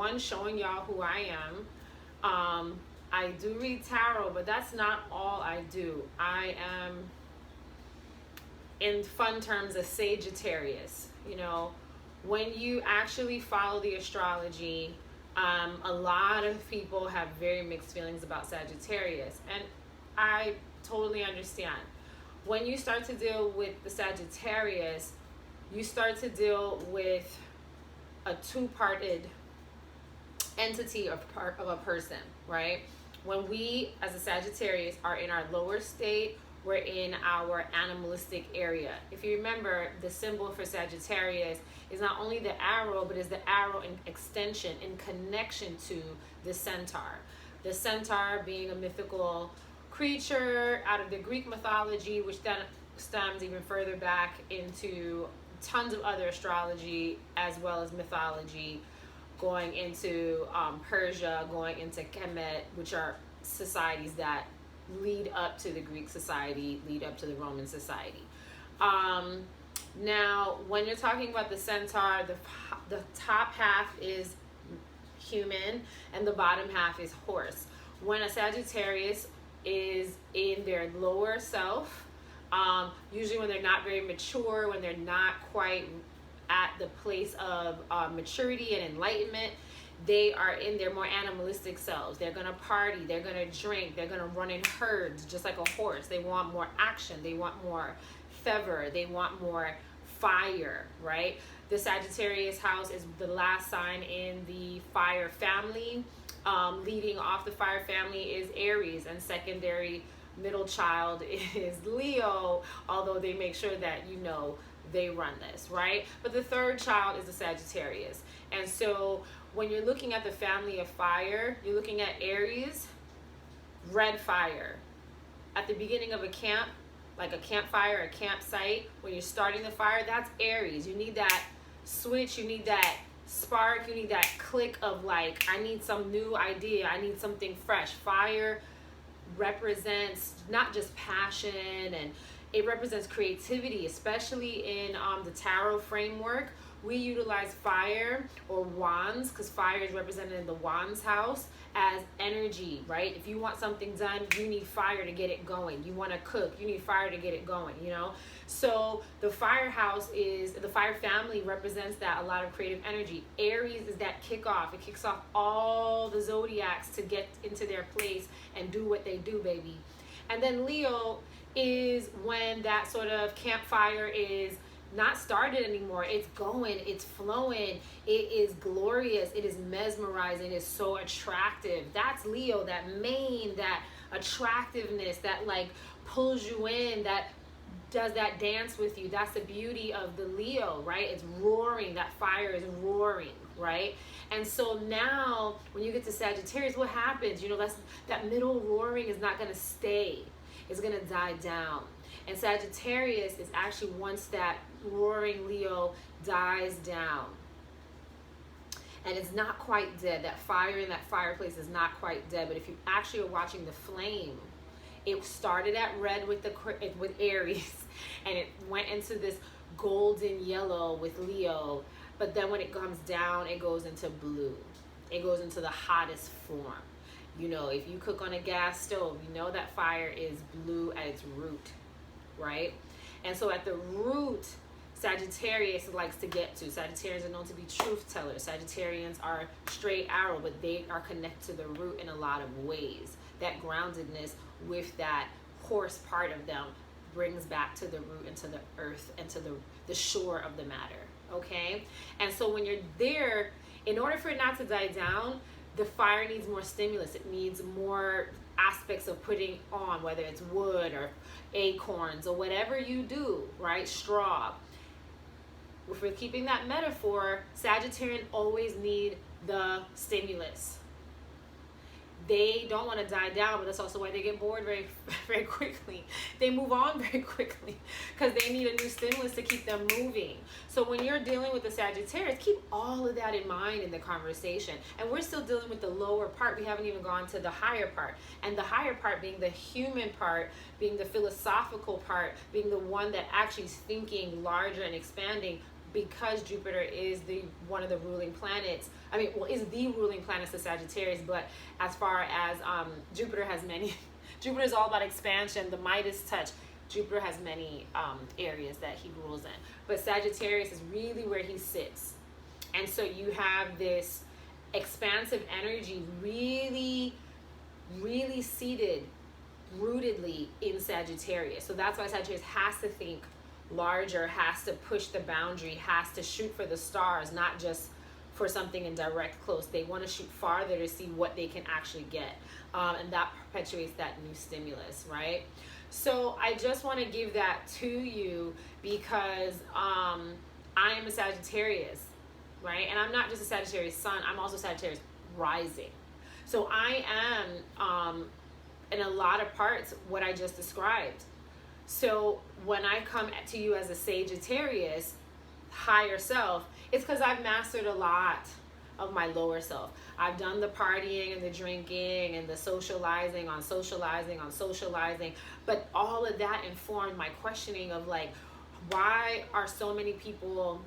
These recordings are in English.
one, showing y'all who I am. I do read tarot, but that's not all I do. I am, in fun terms, a Sagittarius. You know, when you actually follow the astrology, a lot of people have very mixed feelings about Sagittarius, and I totally understand. When you start to deal with the Sagittarius, you start to deal with a two-parted entity of a person, right? When we, as a Sagittarius, are in our lower state, we're in our animalistic area. If you remember, the symbol for Sagittarius is not only the arrow, but is the arrow in extension, in connection to the centaur. The centaur being a mythical creature out of the Greek mythology, which then stems even further back into tons of other astrology as well as mythology, going into Persia, going into Kemet, which are societies that lead up to the Greek society, lead up to the Roman society. Now, when you're talking about the centaur, the top half is human and the bottom half is horse. When a Sagittarius is in their lower self, usually when they're not very mature, when they're not quite at the place of maturity and enlightenment, they are in their more animalistic selves. They're gonna party, they're gonna drink, they're gonna run in herds just like a horse. They want more action, they want more fervor, they want more fire, right? The Sagittarius house is the last sign in the fire family. Leading off the fire family is Aries, and secondary middle child is Leo, although they make sure that, you know, they run this, right? But the third child is the Sagittarius. And so when you're looking at the family of fire, you're looking at Aries, red fire. At the beginning of a camp, like a campfire, a campsite, when you're starting the fire, that's Aries. You need that switch, you need that spark, you need that click of like, I need some new idea, I need something fresh. Fire represents not just passion, and it represents creativity, especially in the tarot framework. We utilize fire or wands, because fire is represented in the wands house as energy, right? If you want something done, you need fire to get it going. You want to cook, you need fire to get it going, you know? So the fire house is, the fire family represents that, a lot of creative energy. Aries is that kickoff. It kicks off all the zodiacs to get into their place and do what they do, baby. And then Leo is when that sort of campfire is not started anymore. It's going, it's flowing, it is glorious, it is mesmerizing, it's so attractive. That's Leo, that mane, that attractiveness, that like pulls you in, that does that dance with you. That's the beauty of the Leo, right? It's roaring, that fire is roaring, right? And so now when you get to Sagittarius, what happens? You know, that middle roaring is not going to stay. It's going to die down. And Sagittarius is actually, once that roaring Leo dies down and it's not quite dead, that fire in that fireplace is not quite dead, but if you actually are watching the flame, it started at red with Aries, and it went into this golden yellow with Leo, but then when it comes down, it goes into blue. It goes into the hottest form. You know, if you cook on a gas stove, you know that fire is blue at its root, right? And so at the root, Sagittarius likes to get to. Sagittarians are known to be truth tellers. Sagittarians are straight arrow, but they are connected to the root in a lot of ways. That groundedness with that horse part of them brings back to the root and to the earth and to the shore of the matter, okay? And so when you're there, in order for it not to die down, the fire needs more stimulus. It needs more aspects of putting on, whether it's wood or acorns or whatever you do, right? Straw. If we're keeping that metaphor, Sagittarian always need the stimulus. They don't want to die down, but that's also why they get bored very, very quickly. They move on very quickly because they need a new stimulus to keep them moving. So when you're dealing with the Sagittarius, keep all of that in mind in the conversation. And we're still dealing with the lower part. We haven't even gone to the higher part. And the higher part being the human part, being the philosophical part, being the one that actually is thinking larger and expanding because Jupiter is one of the ruling planets. I mean, well, is the ruling planet of Sagittarius, but as far as Jupiter has many, Jupiter is all about expansion, the Midas touch. Jupiter has many areas that he rules in, but Sagittarius is really where he sits. And so you have this expansive energy really, really seated rootedly in Sagittarius. So that's why Sagittarius has to think larger, has to push the boundary, has to shoot for the stars, not just for something in direct close. They want to shoot farther to see what they can actually get. And that perpetuates that new stimulus, right? So I just want to give that to you because I am a Sagittarius, right? And I'm not just a Sagittarius sun, I'm also Sagittarius rising. So I am, in a lot of parts, what I just described. So when I come to you as a Sagittarius, higher self, it's because I've mastered a lot of my lower self. I've done the partying and the drinking and the socializing, but all of that informed my questioning of like, why are so many people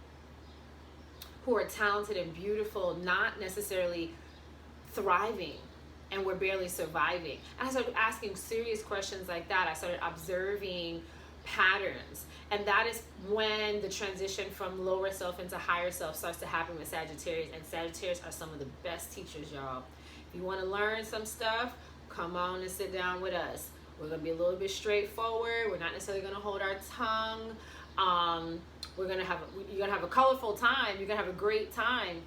who are talented and beautiful not necessarily thriving, and we're barely surviving? And I started asking serious questions like that. I started observing patterns, and that is when the transition from lower self into higher self starts to happen with Sagittarius. And Sagittarius are some of the best teachers, y'all. If you want to learn some stuff, come on and sit down with us. We're going to be a little bit straightforward. We're not necessarily going to hold our tongue. You're going to have a colorful time. You're going to have a great time.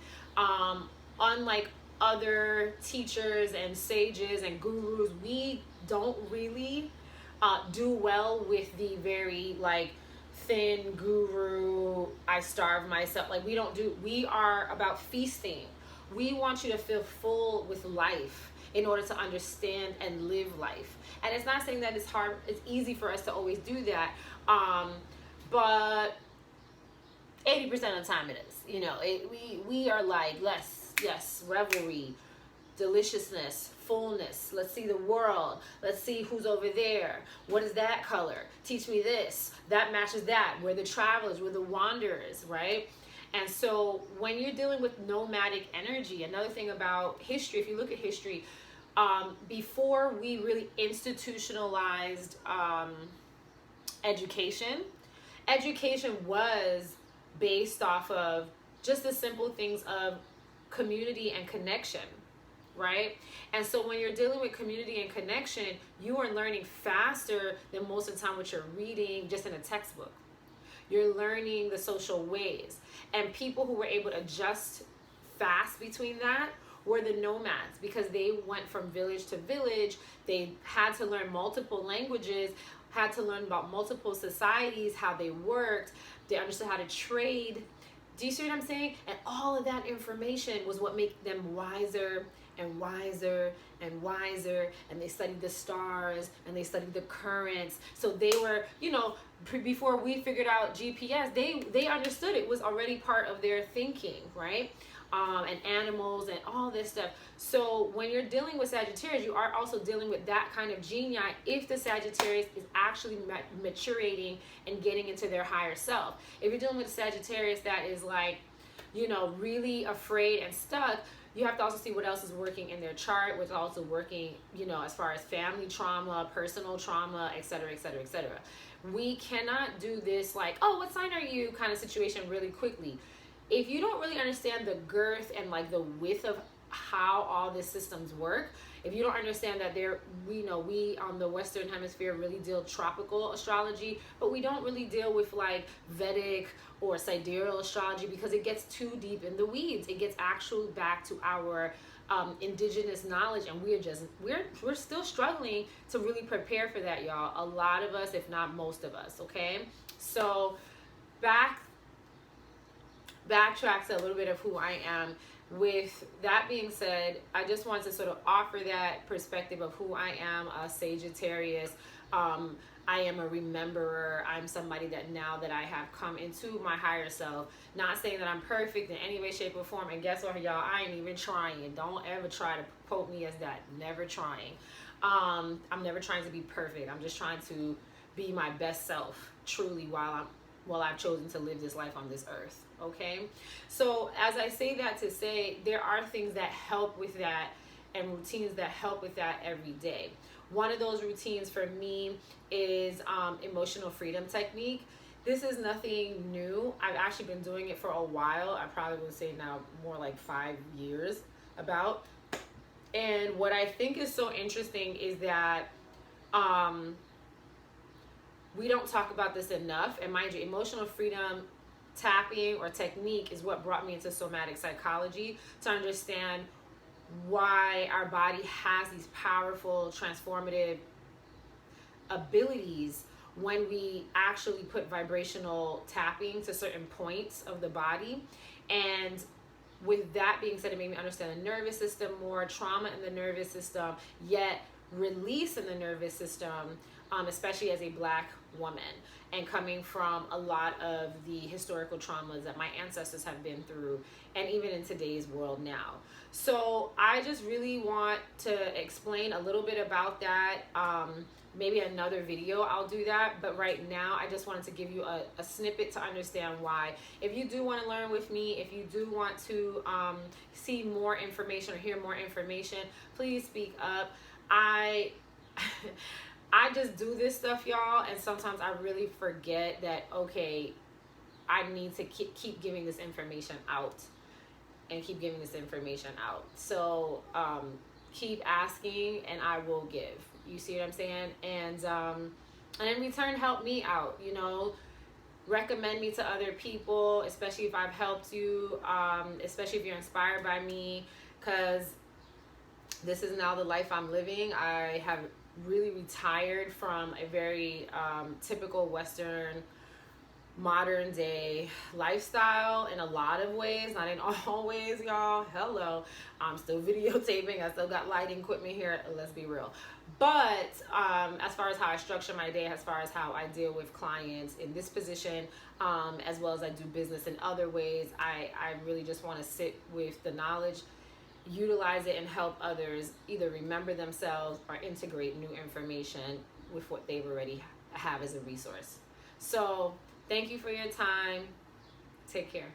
Unlike other teachers and sages and gurus, we don't really do well with the very like thin guru, I starve myself. Like we are about feasting. We want you to feel full with life in order to understand and live life. And it's not saying that it's hard, it's easy for us to always do that. But 80% of the time it is, we are like, yes, revelry, deliciousness, fullness. Let's see the world. Let's see who's over there. What is that color? Teach me this. That matches that. We're the travelers. We're the wanderers, right? And so when you're dealing with nomadic energy, another thing about history, if you look at history, before we really institutionalized education was based off of just the simple things of community and connection, right? And so when you're dealing with community and connection, you are learning faster than most of the time what you're reading just in a textbook. You're learning the social ways. And people who were able to adjust fast between that were the nomads, because they went from village to village. They had to learn multiple languages, had to learn about multiple societies, how they worked. They understood how to trade. Do you see what I'm saying? And all of that information was what made them wiser and wiser and wiser. And they studied the stars and they studied the currents. So they were, before we figured out GPS, they understood it was already part of their thinking, right? And animals and all this stuff. So when you're dealing with Sagittarius, you are also dealing with that kind of genii if the Sagittarius is actually maturating and getting into their higher self. If you're dealing with a Sagittarius that is like, really afraid and stuck, you have to also see what else is working in their chart, what's also working, as far as family trauma, personal trauma, etc., etc., etc. We cannot do this like, oh, what sign are you kind of situation really quickly. If you don't really understand the girth and like the width of how all these systems work, if you don't understand that we on the Western Hemisphere really deal tropical astrology, but we don't really deal with like Vedic or sidereal astrology because it gets too deep in the weeds. It gets actually back to our indigenous knowledge, and we're still struggling to really prepare for that, y'all. A lot of us, if not most of us, okay? So backtracks a little bit of who I am. With that being said, I just want to sort of offer that perspective of who I am, a Sagittarius. I am a rememberer. I'm somebody that now that I have come into my higher self, not saying that I'm perfect in any way, shape, or form. And guess what, y'all? I ain't even trying. Don't ever try to quote me as that. Never trying. I'm never trying to be perfect. I'm just trying to be my best self, truly, while I'm while I've chosen to live this life on this earth. Okay, so as I say that to say, there are things that help with that and routines that help with that every day. One of those routines for me is emotional freedom technique. This is nothing new. I've actually been doing it for a while. I probably would say now more like 5 years about. And what I think is so interesting is that we don't talk about this enough. And mind you, emotional freedom tapping or technique is what brought me into somatic psychology, to understand why our body has these powerful transformative abilities when we actually put vibrational tapping to certain points of the body. And with that being said, it made me understand the nervous system more, trauma in the nervous system, yet release in the nervous system, especially as a Black woman, and coming from a lot of the historical traumas that my ancestors have been through, and even in today's world now. So I just really want to explain a little bit about that. Maybe another video I'll do that, but right now I just wanted to give you a snippet to understand why. If you do want to learn with me, if you do want to see more information or hear more information, please speak up. I just do this stuff, y'all, and sometimes I really forget that, okay, I need to keep giving this information out and keep giving this information out. So keep asking and I will give. You see what I'm saying? And in return, help me out, you know. Recommend me to other people, especially if I've helped you, especially if you're inspired by me, because this is now the life I'm living. I have really retired from a very typical Western modern day lifestyle in a lot of ways, not in all ways, y'all. Hello, I'm still videotaping. I still got lighting equipment here, let's be real. But as far as how I structure my day, as far as how I deal with clients in this position, as well as I do business in other ways, I really just want to sit with the knowledge, utilize it, and help others either remember themselves or integrate new information with what they've already have as a resource. So thank you for your time. Take care.